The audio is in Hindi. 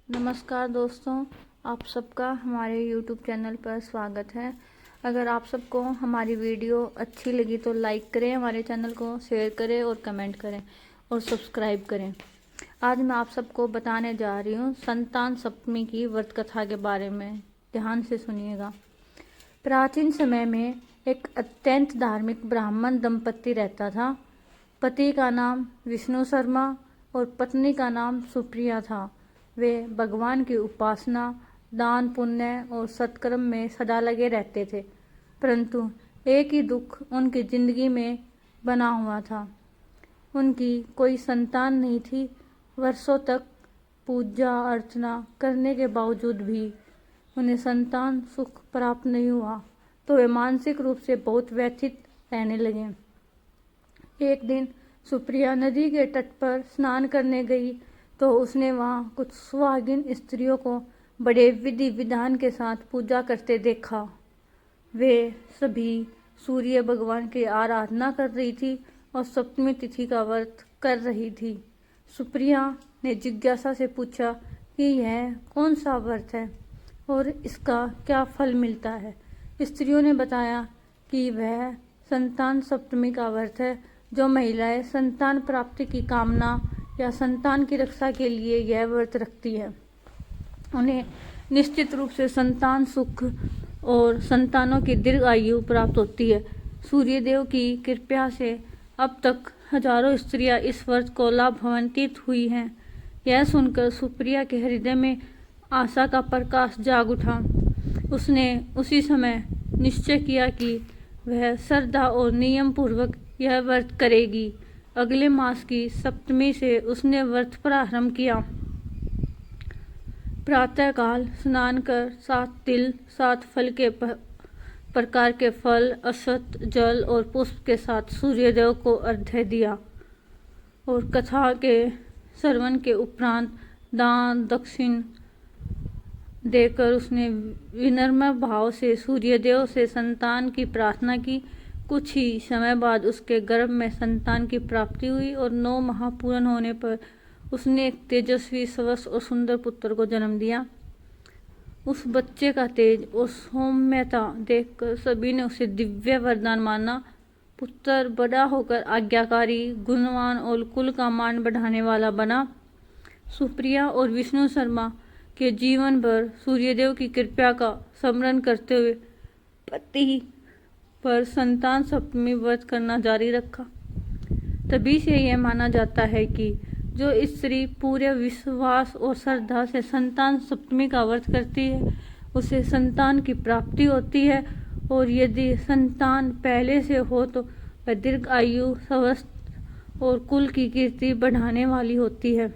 नमस्कार दोस्तों, आप सबका हमारे YouTube चैनल पर स्वागत है। अगर आप सबको हमारी वीडियो अच्छी लगी तो लाइक करें, हमारे चैनल को शेयर करें और कमेंट करें और सब्सक्राइब करें। आज मैं आप सबको बताने जा रही हूँ संतान सप्तमी की व्रत कथा के बारे में। ध्यान से सुनिएगा। प्राचीन समय में एक अत्यंत धार्मिक ब्राह्मण दंपति रहता था। पति का नाम विष्णु शर्मा और पत्नी का नाम सुप्रिया था। वे भगवान की उपासना, दान पुण्य और सत्कर्म में सदा लगे रहते थे, परंतु एक ही दुख उनकी जिंदगी में बना हुआ था। उनकी कोई संतान नहीं थी। वर्षों तक पूजा अर्चना करने के बावजूद भी उन्हें संतान सुख प्राप्त नहीं हुआ, तो वे मानसिक रूप से बहुत व्यथित रहने लगे। एक दिन सुप्रिया नदी के तट पर स्नान करने गई तो उसने वहाँ कुछ सुहागिन स्त्रियों को बड़े विधि विधान के साथ पूजा करते देखा। वे सभी सूर्य भगवान की आराधना कर रही थी और सप्तमी तिथि का व्रत कर रही थी। सुप्रिया ने जिज्ञासा से पूछा कि यह कौन सा व्रत है और इसका क्या फल मिलता है। स्त्रियों ने बताया कि वह संतान सप्तमी का व्रत है, जो महिलाएं संतान प्राप्ति की कामना या संतान की रक्षा के लिए यह व्रत रखती है। उन्हें निश्चित रूप से संतान सुख और संतानों की दीर्घ आयु प्राप्त होती है। सूर्यदेव की कृपा से अब तक हजारों स्त्रियां इस व्रत को लाभान्वित हुई हैं। यह सुनकर सुप्रिया के हृदय में आशा का प्रकाश जाग उठा। उसने उसी समय निश्चय किया कि वह श्रद्धा और नियम पूर्वक यह व्रत करेगी। अगले मास की सप्तमी से उसने व्रत प्रारंभ किया। प्रातःकाल स्नान कर 7 तिल 7 फल के प्रकार के फल, अक्षत, जल और पुष्प के साथ सूर्यदेव को अर्घ्य दिया और कथा के श्रवण के उपरांत दान दक्षिण देकर उसने विनम्र भाव से सूर्यदेव से संतान की प्रार्थना की। कुछ ही समय बाद उसके गर्भ में संतान की प्राप्ति हुई और 9 माह पूर्ण होने पर उसने एक तेजस्वी, स्वस्थ और सुंदर पुत्र को जन्म दिया। उस बच्चे का तेज और सौम्यता देखकर सभी ने उसे दिव्य वरदान माना। पुत्र बड़ा होकर आज्ञाकारी, गुणवान और कुल का मान बढ़ाने वाला बना। सुप्रिया और विष्णु शर्मा के जीवन भर सूर्यदेव की कृपा का स्मरण करते हुए पति पर संतान सप्तमी व्रत करना जारी रखा। तभी से यह माना जाता है कि जो स्त्री पूरे विश्वास और श्रद्धा से संतान सप्तमी का व्रत करती है उसे संतान की प्राप्ति होती है, और यदि संतान पहले से हो तो वह दीर्घ आयु, स्वस्थ और कुल की कीर्ति बढ़ाने वाली होती है।